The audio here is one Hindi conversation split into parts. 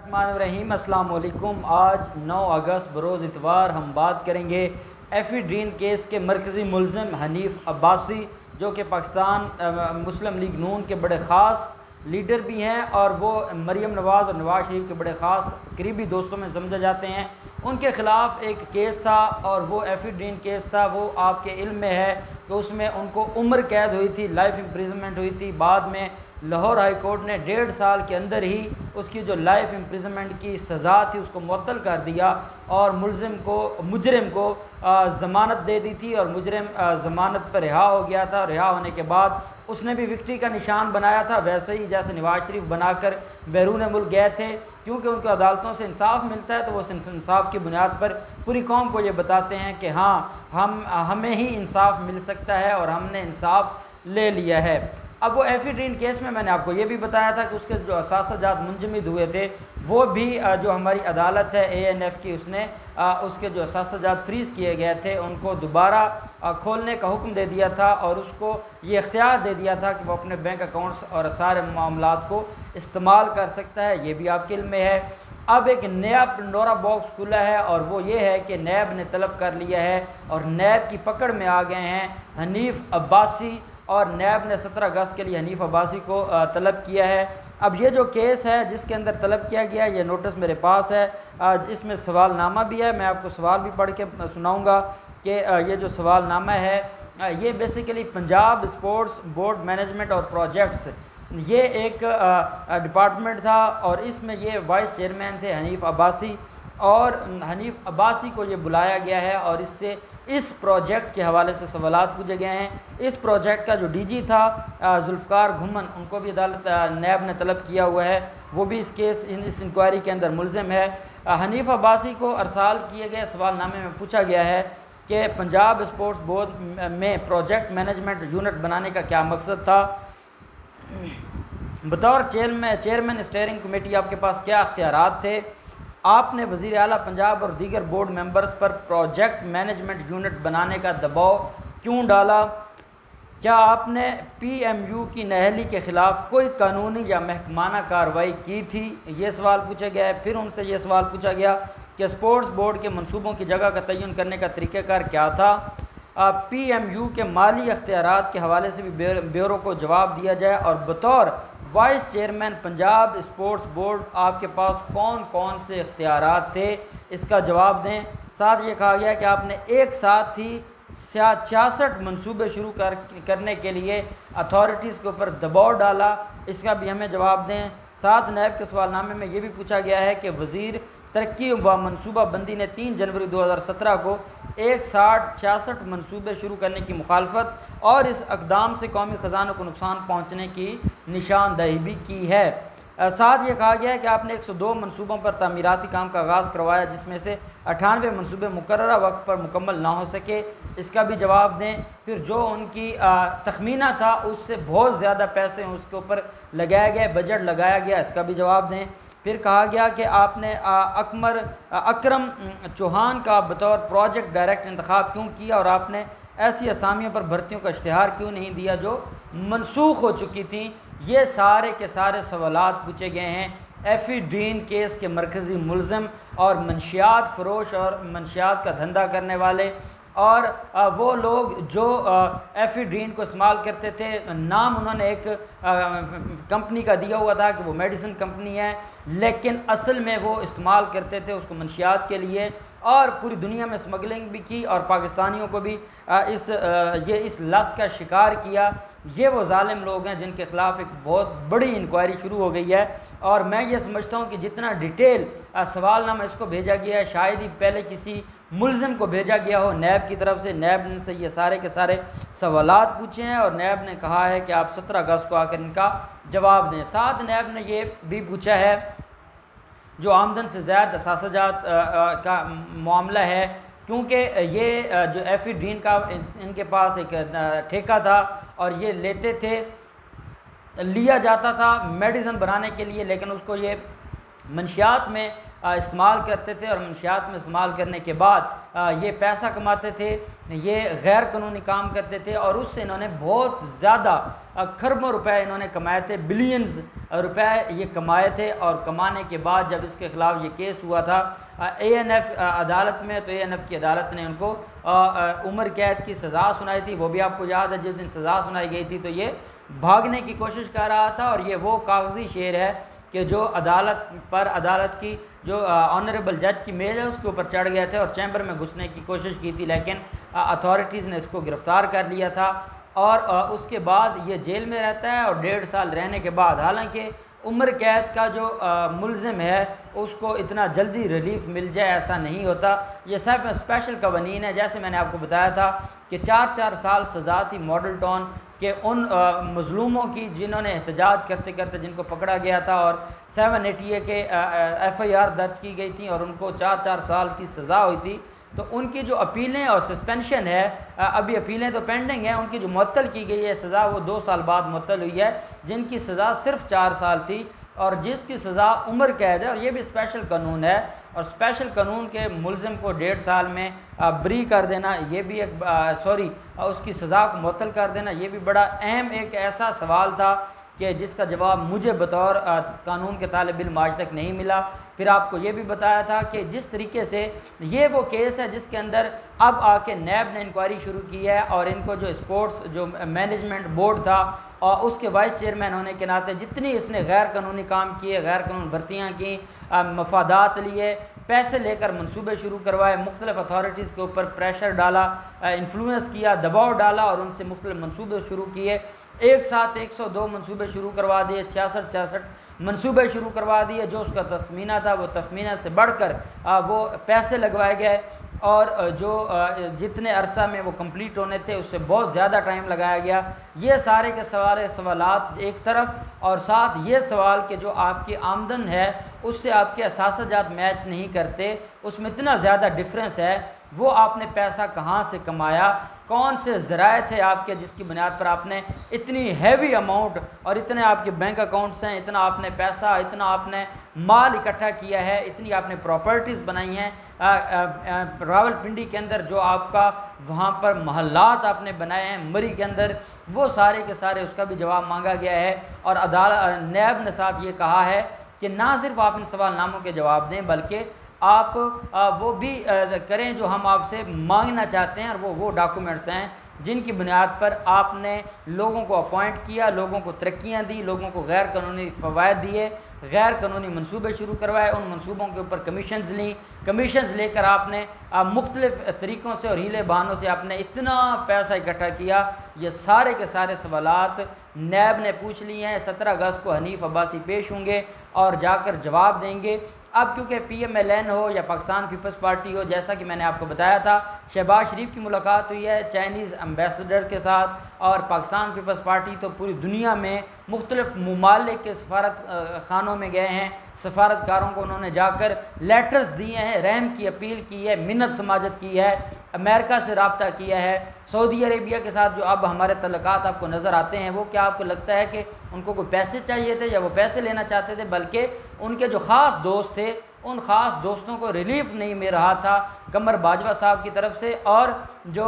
रहीम अस्सलाम वालेकुम। आज 9 अगस्त बरोज़ इतवार हम बात करेंगे एफिड्रीन केस के मरकज़ी मुलज़िम हनीफ अब्बासी, जो कि पाकिस्तान मुस्लिम लीग नून के बड़े ख़ास लीडर भी हैं और वो मरीम नवाज़ और नवाज़ शरीफ के बड़े ख़ास करीबी दोस्तों में समझे जाते हैं। उनके ख़िलाफ़ एक केस था और वो एफिड्रीन केस था। वो आपके इल्म में है कि उसमें उनको उम्र कैद हुई थी, लाइफ इम्प्रिजनमेंट हुई थी। बाद में लाहौर हाई कोर्ट ने 1.5 साल के अंदर ही उसकी जो लाइफ इम्प्रिजनमेंट की सज़ा थी उसको मुअत्तल कर दिया और मुजरिम को ज़मानत दे दी थी और मुजरिम ज़मानत पर रिहा हो गया था। रिहा होने के बाद उसने भी विक्ट्री का निशान बनाया था, वैसे ही जैसे नवाज शरीफ बनाकर बैरून मुल्क गए थे। क्योंकि उनको अदालतों से इंसाफ मिलता है तो वो इंसाफ की बुनियाद पर पूरी कौम को ये बताते हैं कि हाँ, हमें ही इंसाफ मिल सकता है और हमने इंसाफ ले लिया है। अब वो एफिड्रीन केस में मैंने आपको ये भी बताया था कि उसके जो असासजात मुंजमद हुए थे वो भी जो हमारी अदालत है ANF की, उसने उसके जो असासजात फ्रीज़ किए गए थे उनको दोबारा खोलने का हुक्म दे दिया था और उसको ये इख्तियार दे दिया था कि वो अपने बैंक अकाउंट्स और सारे मामलात को इस्तेमाल कर सकता है। ये भी आपके इल्म में है। अब एक नया पंडोरा बॉक्स खुला है और वो ये है कि नैब ने तलब कर लिया है और नैब की पकड़ में आ गए हैं हनीफ अब्बासी, और नैब ने 17 अगस्त के लिए हनीफ अब्बासी को तलब किया है। अब ये जो केस है जिसके अंदर तलब किया गया है, ये नोटिस मेरे पास है, इसमें सवालनामा भी है। मैं आपको सवाल भी पढ़ के सुनाऊंगा कि ये जो सवालनामा है ये basically Punjab sports board management और प्रोजेक्ट्स, ये एक डिपार्टमेंट था और इसमें ये वाइस चेयरमैन थे हनीफ अब्बासी, और हनीफ अब्बासी को ये बुलाया गया है और इससे इस प्रोजेक्ट के हवाले से सवालात पूछे गए हैं। इस प्रोजेक्ट का जो DG था जुल्फ़कार घुमन, उनको भी अदालत नैब ने तलब किया हुआ है, वो भी इस इंक्वायरी के अंदर मुलज़िम है। हनीफ अब्बासी को अरसाल किए गए सवालनामे में पूछा गया है कि पंजाब स्पोर्ट्स बोर्ड में प्रोजेक्ट मैनेजमेंट यूनिट बनाने का क्या मकसद था, बतौर चेयरमैन स्टीयरिंग कमेटी आपके पास क्या अख्तियारात थे, आपने वज़ीर आला पंजाब और दीगर बोर्ड मेंबर्स पर प्रोजेक्ट मैनेजमेंट यूनिट बनाने का दबाव क्यों डाला, क्या आपने PMU की नहली के ख़िलाफ़ कोई कानूनी या महकमाना कार्रवाई की थी, ये सवाल पूछा गया है। फिर उनसे ये सवाल पूछा गया कि स्पोर्ट्स बोर्ड के मनसूबों की जगह का तयन करने का तरीक़ाकार क्या था। PMU के माली अख्तियारात के हवाले से भी ब्यूरो को जवाब दिया जाए और बतौर vice chairman Punjab sports board आपके पास कौन कौन से इख्तियारात थे, इसका जवाब दें। साथ ये कहा गया कि आपने एक साथ ही 66 मनसूबे शुरू करने के लिए अथॉरिटीज़ के ऊपर दबाव डाला, इसका भी हमें जवाब दें। साथ नैब के सवालनामे में ये भी पूछा गया है कि वज़ीर तरक्की व मनसूबा बंदी ने 3 जनवरी 2017 को एक साथ 66 मनसूबे शुरू करने की मुखालफत और इस अक़दाम से कौमी ख़जानों को नुकसान पहुँचने की निशानदही भी की है। साथ ये कहा गया है कि आपने 102 मनसूबों पर तामीराती काम का आगाज़ करवाया, जिसमें से 98 मनसूबे मुकर्ररा वक्त पर मुकम्मल ना हो सके, इसका भी जवाब दें। फिर जो उनकी तखमीना था उससे बहुत ज़्यादा पैसे उसके ऊपर लगाया गया, बजट लगाया गया, इसका भी जवाब दें। फिर कहा गया कि आपने अकरम चौहान का बतौर प्रोजेक्ट डायरेक्टर इंतखाब क्यों किया और आपने ऐसी असामियों पर भर्तियों का इश्तिहार क्यों नहीं दिया जो मनसूख हो चुकी थी। ये सारे के सारे सवालात पूछे गए हैं एफिड्रीन केस के मरकज़ी मुलज़िम और मंशियात फ़रोश और मंशियात का धंधा करने वाले, और वो लोग जो एफिड्रीन को इस्तेमाल करते थे। नाम उन्होंने एक कंपनी का दिया हुआ था कि वो मेडिसिन कंपनी है, लेकिन असल में वो इस्तेमाल करते थे उसको मंशियात के लिए, और पूरी दुनिया में स्मगलिंग भी की और पाकिस्तानियों को भी इस लत का शिकार किया। ये वो जालिम लोग हैं जिनके ख़िलाफ़ एक बहुत बड़ी इंक्वायरी शुरू हो गई है, और मैं ये समझता हूँ कि जितना डिटेल सवालनामा इसको भेजा गया है, शायद ही पहले किसी मुलज़िम को भेजा गया हो नैब की तरफ से। नैब ने से ये सारे के सारे सवालात पूछे हैं और नैब ने कहा है कि आप 17 अगस्त को आकर इनका जवाब दें। साथ नैब ने ये भी पूछा है जो आमदन से ज़्यादा असासजात का मामला है, क्योंकि ये जो एफिड्रीन का इनके पास एक ठेका था और ये लिया जाता था मेडिसिन बनाने के लिए, लेकिन उसको ये मंशियात में इस्तेमाल करते थे और मंशियात में इस्तेमाल करने के बाद ये पैसा कमाते थे, ये गैर कानूनी काम करते थे और उससे इन्होंने बहुत ज़्यादा खरबों रुपए इन्होंने कमाए थे, बिलियंस रुपए ये कमाए थे। और कमाने के बाद जब इसके ख़िलाफ़ ये केस हुआ था ANF अदालत में, तो ANF की अदालत ने उनको उम्र कैद की सज़ा सुनाई थी। वो भी आपको याद है, जिस दिन सज़ा सुनाई गई थी तो ये भागने की कोशिश कर रहा था और ये वो कागजी शेर है कि जो अदालत की जो ऑनरेबल जज की मेज़ है उसके ऊपर चढ़ गए थे और चैम्बर में घुसने की कोशिश की थी, लेकिन अथॉरिटीज़ ने इसको गिरफ़्तार कर लिया था और उसके बाद ये जेल में रहता है। और 1.5 साल रहने के बाद, हालांकि उम्र कैद का जो मुलज़िम है उसको इतना जल्दी रिलीफ मिल जाए ऐसा नहीं होता, ये सब स्पेशल कवानीन है। जैसे मैंने आपको बताया था कि 4-4 साल सज़ा थी मॉडल टाउन के उन मज़लूमों की जिन्होंने एहतजाज करते करते जिनको पकड़ा गया था और 780 के FIR दर्ज की गई थी और उनको 4-4 साल की सज़ा हुई थी। तो उनकी जो अपीलें और सस्पेंशन है, अभी अपीलें तो पेंडिंग हैं, उनकी जो मुअत्तल की गई है सज़ा वो 2 साल बाद मुअत्तल हुई है, जिनकी सज़ा सिर्फ 4 साल थी और जिसकी सज़ा उम्र कैद है। और ये भी स्पेशल कानून है और स्पेशल कानून के मुलज़िम को 1.5 साल में बरी कर देना, ये भी एक उसकी सज़ा को मुअत्तल कर देना, ये भी बड़ा अहम एक ऐसा सवाल था कि जिसका जवाब मुझे बतौर कानून के तालिब इल्म आज तक नहीं मिला। फिर आपको ये भी बताया था कि जिस तरीके से ये वो केस है जिसके अंदर अब आके नैब ने इंक्वायरी शुरू की है और इनको जो स्पोर्ट्स जो मैनेजमेंट बोर्ड था और उसके वाइस चेयरमैन होने के नाते जितनी इसने गैर कानूनी काम किए, गैर कानूनी भर्तियाँ की, मफादात लिए, पैसे लेकर मंसूबे शुरू करवाए, मुख्तलिफ अथॉरिटीज़ के ऊपर प्रेशर डाला, इन्फ्लुएंस किया, दबाव डाला और उनसे मुख्तलिफ मंसूबे शुरू किए। एक साथ 102 मंसूबे शुरू करवा दिए, 66 मंसूबे शुरू करवा दिए। जो उसका तखमीना था वो तखमीना से बढ़कर वो पैसे लगवाए गए और जो जितने अरसा में वो कंप्लीट होने थे उससे बहुत ज़्यादा टाइम लगाया गया। ये सारे के सवालात एक तरफ और साथ ये सवाल कि जो आपकी आमदन है उससे आपके असासाजात मैच नहीं करते, उसमें इतना ज़्यादा डिफरेंस है। वो आपने पैसा कहाँ से कमाया, कौन से ज़राए थे आपके जिसकी बुनियाद पर आपने इतनी हैवी अमाउंट और इतने आपके बैंक अकाउंट्स हैं, इतना आपने पैसा, इतना आपने माल इकट्ठा किया है, इतनी आपने प्रॉपर्टीज़ बनाई हैं। रावलपिंडी के अंदर जो आपका वहाँ पर महल्लात आपने बनाए हैं, मरी के अंदर, वो सारे के सारे उसका भी जवाब मांगा गया है। और अदालत नैब ने साथ ये कहा है कि ना सिर्फ आप इन सवालनामों के जवाब दें बल्कि आप वो भी करें जो हम आपसे मांगना चाहते हैं। और वो डॉक्यूमेंट्स हैं जिनकी बुनियाद पर आपने लोगों को अपॉइंट किया, लोगों को तरक्कियाँ दी, लोगों को गैर कानूनी फ़वायद दिए, गैर कानूनी मंसूबे शुरू करवाए, उन मंसूबों के ऊपर कमीशंस ली, कमीशंस लेकर आपने मुख्तलिफ़ तरीक़ों से और हीले बहानों से आपने इतना पैसा इकट्ठा किया। ये सारे के सारे सवालात नैब ने पूछ लिए हैं। 17 अगस्त को हनीफ अब्बासी पेश होंगे और जाकर जवाब देंगे। अब क्योंकि PMLN हो या पाकिस्तान पीपल्स पार्टी हो, जैसा कि मैंने आपको बताया था, शहबाज शरीफ की मुलाकात हुई है चाइनीज़ एम्बेसडर के साथ और पाकिस्तान पीपल्स पार्टी तो पूरी दुनिया में मुख्तलिफ़ ममालिक के सफारत खानों में गए हैं, सफारतकारों को उन्होंने जाकर लेटर्स दिए हैं, रहम की अपील की है, मिन्नत समाजत की है, अमेरिका से रब्ता किया है, सऊदी अरेबिया के साथ जो अब हमारे तल्लुकात आपको नज़र आते हैं, वो क्या आपको लगता है कि उनको कोई पैसे चाहिए थे या वो पैसे लेना चाहते थे, बल्कि उनके जो ख़ास दोस्त थे उन ख़ास दोस्तों को रिलीफ नहीं मिल रहा था कमर बाजवा साहब की तरफ से और जो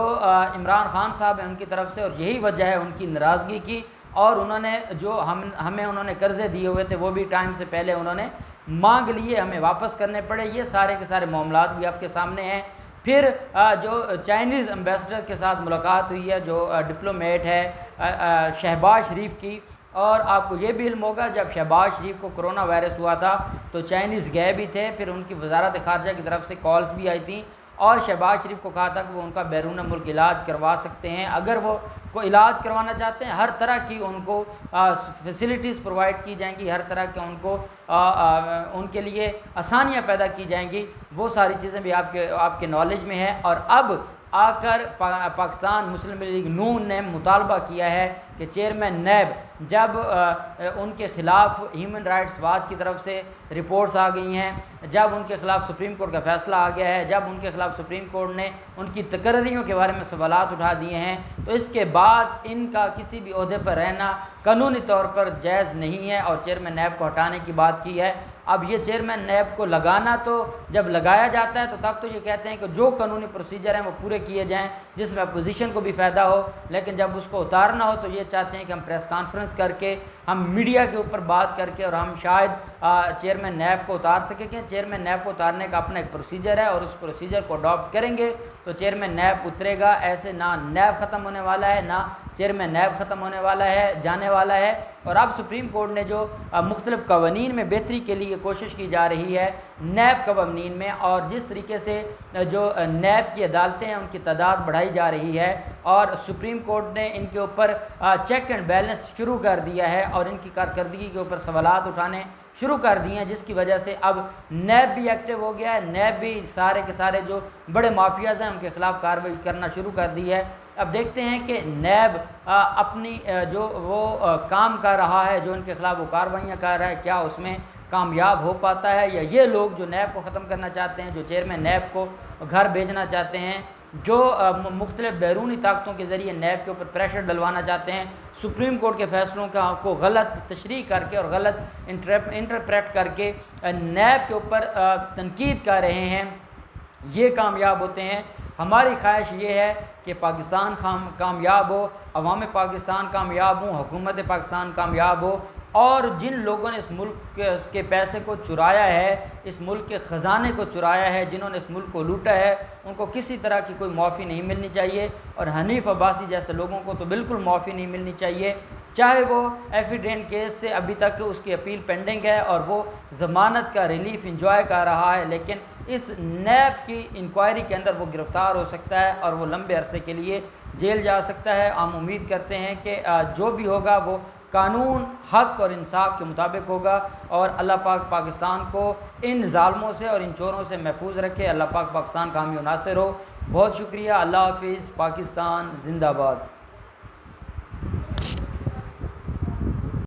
इमरान खान साहब हैं उनकी तरफ से, और यही वजह है उनकी नाराज़गी की। और उन्होंने जो हमें उन्होंने कर्ज़े दिए हुए थे वो भी टाइम से पहले उन्होंने मांग लिए, हमें वापस करने पड़े। ये सारे के सारे मामलात भी आपके सामने हैं। फिर जो चाइनीज़ एम्बेसडर के साथ मुलाकात हुई है, जो डिप्लोमेट है शहबाज शरीफ की, और आपको ये भी इल्म होगा जब शहबाज शरीफ को कोरोना वायरस हुआ था तो चाइनीज़ गए भी थे, फिर उनकी वजारत ख़ारजा की तरफ से कॉल्स भी आई थी और शहबाज शरीफ को कहा था कि वो उनका बैरून मुल्क इलाज करवा सकते हैं। अगर वो को इलाज करवाना चाहते हैं हर तरह की उनको फैसिलिटीज़ प्रोवाइड की जाएंगी, हर तरह के उनको उनके लिए आसानियाँ पैदा की जाएंगी। वो सारी चीज़ें भी आपके नॉलेज में है। और अब आकर पाकिस्तान मुस्लिम लीग नून ने मुतालबा किया है कि चेयरमैन नैब, जब उनके ख़िलाफ़ ह्यूमन राइट्स वाच की तरफ से रिपोर्ट्स आ गई हैं, जब उनके ख़िलाफ़ सुप्रीम कोर्ट का फ़ैसला आ गया है, जब उनके ख़िलाफ़ सुप्रीम कोर्ट ने उनकी तकर्रियों के बारे में सवालात उठा दिए हैं, तो इसके बाद इनका किसी भी ओहदे पर रहना कानूनी तौर पर जायज़ नहीं है और चेयरमैन नैब को हटाने की बात की है। अब ये चेयरमैन नैब को लगाना, तो जब लगाया जाता है तो तब तो ये कहते हैं कि जो कानूनी प्रोसीजर हैं वो पूरे किए जाएं जिसमें अपोजिशन को भी फ़ायदा हो, लेकिन जब उसको उतारना हो तो ये चाहते हैं कि हम प्रेस कॉन्फ्रेंस करके, हम मीडिया के ऊपर बात करके और हम शायद चेयरमैन नैब को उतार सकें। कि चेयरमैन नैब को उतारने का अपना एक प्रोसीजर है और उस प्रोसीजर को अडॉप्ट करेंगे तो चेयरमैन नैब उतरेगा। ऐसे ना नैब ख़त्म होने वाला है, ना चेयरमैन नैब ख़त्म होने वाला है, जाने वाला है। और अब सुप्रीम कोर्ट ने जो मुख्तलिफ़ कवानीन में बेहतरी के लिए कोशिश की जा रही है नैब कवानीन में, और जिस तरीके से जो नैब की अदालतें हैं उनकी तादाद बढ़ाई जा रही है, और सुप्रीम कोर्ट ने इनके ऊपर चेक एंड बैलेंस शुरू कर दिया है और इनकी कारकर्दगी के ऊपर सवालात उठाने शुरू कर दिए हैं, जिसकी वजह से अब नैब भी एक्टिव हो गया है। नैब भी सारे के सारे जो बड़े माफियाज़ हैं उनके ख़िलाफ़ कार्रवाई करना शुरू कर दी है। अब देखते हैं कि नैब अपनी जो वो काम कर रहा है, जो उनके ख़िलाफ़ वो कार्रवाइयाँ कर रहा है, क्या उसमें कामयाब हो पाता है, या ये लोग जो नैब को ख़त्म करना चाहते हैं, जो चेयरमैन नैब को घर भेजना चाहते हैं, जो मुख्तलिफ़ बैरूनी ताकतों के ज़रिए नैब के ऊपर प्रेशर डलवाना चाहते हैं, सुप्रीम कोर्ट के फ़ैसलों को गलत तशरीह करके और गलत इंटरप्रेट करके नैब के ऊपर तनकीद कर रहे हैं, ये कामयाब होते हैं। हमारी ख्वाहिश ये है कि पाकिस्तान कामयाब हो, अवाम पाकिस्तान कामयाब हो, हुकूमत पाकिस्तान कामयाब हो, और जिन लोगों ने इस मुल्क के पैसे को चुराया है, इस मुल्क के ख़जाने को चुराया है, जिन्होंने इस मुल्क को लूटा है, उनको किसी तरह की कोई माफ़ी नहीं मिलनी चाहिए। और हनीफ अब्बासी जैसे लोगों को तो बिल्कुल माफ़ी नहीं मिलनी चाहिए, चाहे वो एफिडेंट केस से अभी तक उसकी अपील पेंडिंग है और वो ज़मानत का रिलीफ इंजॉय कर रहा है, लेकिन इस नैब की इंक्वायरी के अंदर वो गिरफ़्तार हो सकता है और वो लंबे अरसे के लिए जेल जा सकता है। हम उम्मीद करते हैं कि जो भी होगा वो कानून, हक़ और इंसाफ के मुताबिक होगा, और अल्लाह पाक पाकिस्तान को इन ज़ालमों से और इन चोरों से महफूज रखे। अल्लाह पाक पाकिस्तान का हामी नासिर हो। बहुत शुक्रिया। अल्लाह हाफिज़। पाकिस्तान ज़िंदाबाद।